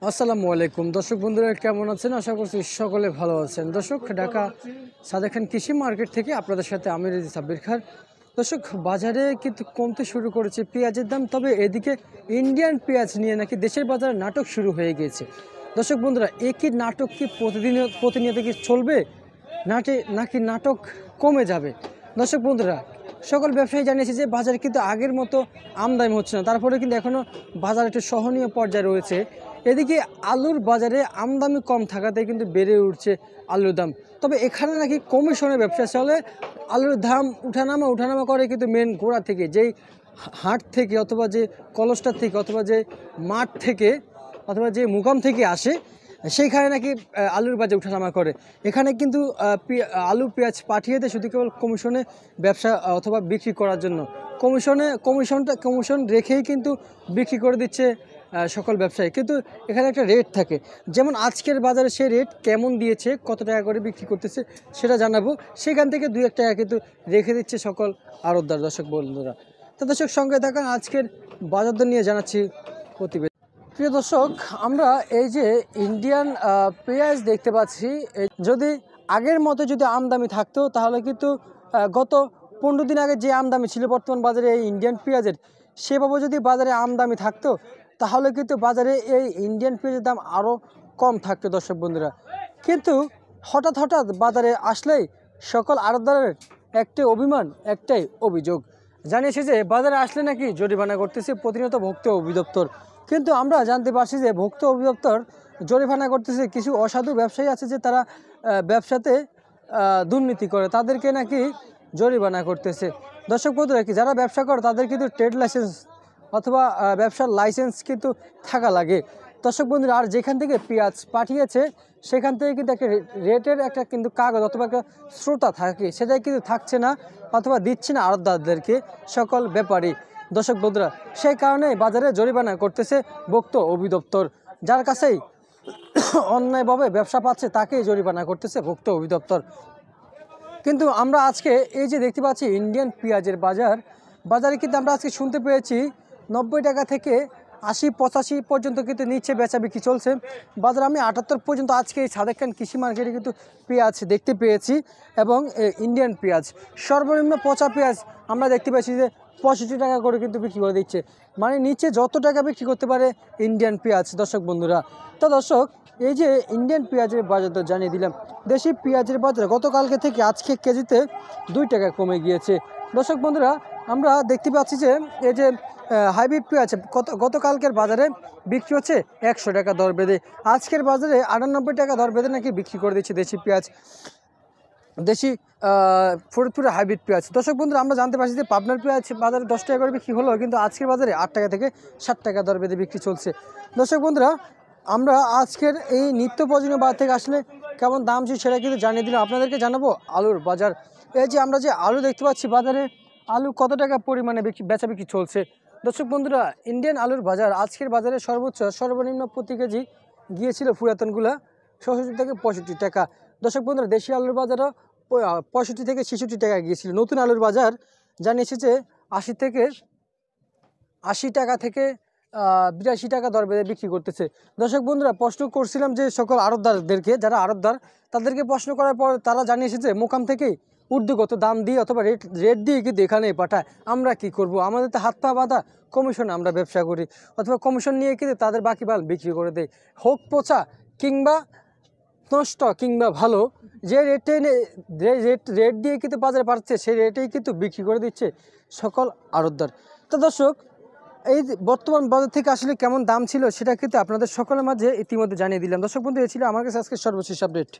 আসসালামু আলাইকুম দর্শক বন্ধুরা, কেমন আছেন? আশা করছি সকলে ভালো আছেন। দর্শক, ঢাকা সাদেক খান কৃষি মার্কেট থেকে আপনাদের সাথে আমি রেজি সাব্বির খান। দর্শক, বাজারে কিন্তু কমতে শুরু করেছে পেঁয়াজের দাম, তবে এদিকে ইন্ডিয়ান পেঁয়াজ নিয়ে নাকি দেশের বাজারে নাটক শুরু হয়ে গিয়েছে। দর্শক বন্ধুরা, একই নাটক কি প্রতিনিয়ত কি চলবে, নাকি নাটক কমে যাবে? দর্শক বন্ধুরা, সকল ব্যবসায়ী জানিয়েছে যে বাজারে কিন্তু আগের মতো আমদানি হচ্ছে না, তারপরে কিন্তু এখনও বাজার একটু সহনীয় পর্যায়ে রয়েছে। এদিকে আলুর বাজারে আমদানি কম থাকাতে কিন্তু বেড়ে উঠছে আলুর দাম, তবে এখানে নাকি কমিশনের ব্যবসা চলে। আলুর দাম উঠানামা করে কিন্তু মেন গোড়া থেকে, যেই হাট থেকে অথবা যে কলসটার থেকে অথবা যে মাঠ থেকে অথবা যে মুকাম থেকে আসে, সেইখানে নাকি আলুর বাজার উঠানামা করে। এখানে কিন্তু আলু পেঁয়াজ পাঠিয়ে দেয় শুধু কেবল কমিশনে ব্যবসা অথবা বিক্রি করার জন্য। কমিশন রেখেই কিন্তু বিক্রি করে দিচ্ছে সকল ব্যবসায়ী, কিন্তু এখানে একটা রেট থাকে। যেমন আজকের বাজারে সেই রেট কেমন দিয়েছে, কত টাকা করে বিক্রি করতেছে সেটা জানাবো। সেখান থেকে 2-1 টাকা কিন্তু রেখে দিচ্ছে সকল আড়তদার। দর্শক বন্ধুরা, তো দর্শক সঙ্গে থাকুন, আজকের বাজার দর নিয়ে জানাচ্ছি প্রতিবেদন। প্রিয় দর্শক, আমরা এই যে ইন্ডিয়ান পেঁয়াজ দেখতে পাচ্ছি, যদি আগের মতো যদি আমদানি থাকতো তাহলে কিন্তু গত 15 দিন আগে যে আমদানি ছিল বর্তমান বাজারে এই ইন্ডিয়ান পেঁয়াজের, সেভাবে যদি বাজারে আমদানি থাকতো তাহলে কিন্তু বাজারে এই ইন্ডিয়ান পেঁয়াজের দাম আরও কম থাকতো। দর্শক বন্ধুরা, কিন্তু হঠাৎ বাজারে আসলেই সকল আড়তদারের একটাই অভিযোগ জানিয়েছে যে বাজারে আসলে নাকি জরিমানা করতেছে প্রতিনিয়ত ভোক্তা অধিদপ্তর। কিন্তু আমরা জানতে পারছি যে ভোক্তা অধিদপ্তর জরিমানা করতেছে কিছু অসাধু ব্যবসায়ী আছে, যে তারা ব্যবসাতে দুর্নীতি করে, তাদেরকে নাকি জরিমানা করতেছে। দর্শক বন্ধুরা, কি যারা ব্যবসা করে তাদের কিন্তু ট্রেড লাইসেন্স অথবা ব্যবসার লাইসেন্স কিন্তু থাকা লাগে। দর্শক বন্ধুরা, আর যেখান থেকে পেঁয়াজ পাঠিয়েছে সেখান থেকে কিন্তু একটা রেটের একটা কিন্তু কাগজ অথবা একটা শ্রোতা থাকে, সেটাই কিন্তু থাকছে না অথবা দিচ্ছে না আড়তদারদেরকে সকল ব্যাপারী। দর্শক বন্ধুরা, সেই কারণে বাজারে জরিমানা করতেছে ভোক্তা অধিদপ্তর। যার কাছেই অন্যায়ভাবে ব্যবসা পাচ্ছে তাকেই জরিমানা করতেছে ভোক্তা অধিদপ্তর। কিন্তু আমরা আজকে এই যে দেখতে পাচ্ছি ইন্ডিয়ান পেঁয়াজের বাজারে কিন্তু আমরা আজকে শুনতে পেয়েছি 90 টাকা থেকে 80-85 পর্যন্ত কিন্তু নিচ্ছে, বেচা বিক্রি চলছে। বাজারে আমি 78 পর্যন্ত আজকে এই সাদেক খান কৃষি মার্কেটে কিন্তু পেঁয়াজ দেখতে পেয়েছি, এবং ইন্ডিয়ান পেঁয়াজ সর্বনিম্ন পচা পেঁয়াজ আমরা দেখতে পেয়েছি যে 65 টাকা করে কিন্তু বিক্রি করে দিচ্ছে, মানে নিচে যত টাকা বিক্রি করতে পারে ইন্ডিয়ান পেঁয়াজ। দর্শক বন্ধুরা, তো দর্শক, এই যে ইন্ডিয়ান পেঁয়াজের বাজার দর জানিয়ে দিলাম। দেশি পেঁয়াজের বাজার গতকালকে থেকে আজকে কেজিতে 2 টাকা কমে গিয়েছে। দর্শক বন্ধুরা, আমরা দেখতে পাচ্ছি যে এই যে হাইব্রিড পেঁয়াজ গতকালকের বাজারে বিক্রি হচ্ছে 100 টাকা দর বেঁধে, আজকের বাজারে 98 টাকা দর বেঁধে নাকি বিক্রি করে দিচ্ছে দেশি পেঁয়াজ, দেশি ফরিদপুরের হাইব্রিড পেঁয়াজ। দর্শক বন্ধুরা, আমরা জানতে পারছি যে পাবনার পেঁয়াজ বাজারে 10 টাকা করে বিক্রি হলো, কিন্তু আজকের বাজারে 8 টাকা থেকে 7 টাকা দর বেঁধে বিক্রি চলছে। দর্শক বন্ধুরা, আমরা আজকের এই নিত্য প্রয়োজনীয় বাজার থেকে আসলে কেমন দাম ছিল সেটা কিন্তু জানিয়ে দিলাম। আপনাদেরকে জানাবো আলুর বাজার। এই যে আমরা যে আলু দেখতে পাচ্ছি বাজারে, আলু কত টাকা পরিমাণে বেচা বিক্রি চলছে। দর্শক বন্ধুরা, ইন্ডিয়ান আলুর বাজার আজকের বাজারে সর্বনিম্ন প্রতি কেজি গিয়েছিল পুরাতনগুলা 66 থেকে 65 টাকা। দর্শক বন্ধুরা, দেশি আলুর বাজারও 65 থেকে 66 টাকা গিয়েছিল। নতুন আলুর বাজার জানিয়েছে যে 80 টাকা থেকে 82 টাকা দর বেঁধে বিক্রি করতেছে। দর্শক বন্ধুরা, প্রশ্ন করছিলাম যে সকল আড়তদারদেরকে, যারা আড়তদার তাদেরকে প্রশ্ন করার পর তারা জানিয়েছে যে মোকাম থেকেই ঊর্ধ্বগত দাম দিয়ে অথবা রেট দিয়ে কিন্তু এখানে পাঠায়। আমরা কি করব, আমাদের তো হাত পা বাঁধা, কমিশনে আমরা ব্যবসা করি অথবা কমিশন নিয়ে কিন্তু তাদের বাকি মাল বিক্রি করে দেয়, হোক পচা কিংবা নষ্ট কিংবা ভালো, যে রেট দিয়ে কিন্তু বাজারে পাচ্ছে সেই রেটেই কিন্তু বিক্রি করে দিচ্ছে সকল আড়তদার। তো দর্শক, এই বর্তমান বাজার থেকে আসলে কেমন দাম ছিল সেটা কিন্তু আপনাদের সকলের মাঝে ইতিমধ্যে জানিয়ে দিলাম। দর্শক বন্ধু, এই ছিল আমার কাছে আজকে সর্বশেষ আপডেট।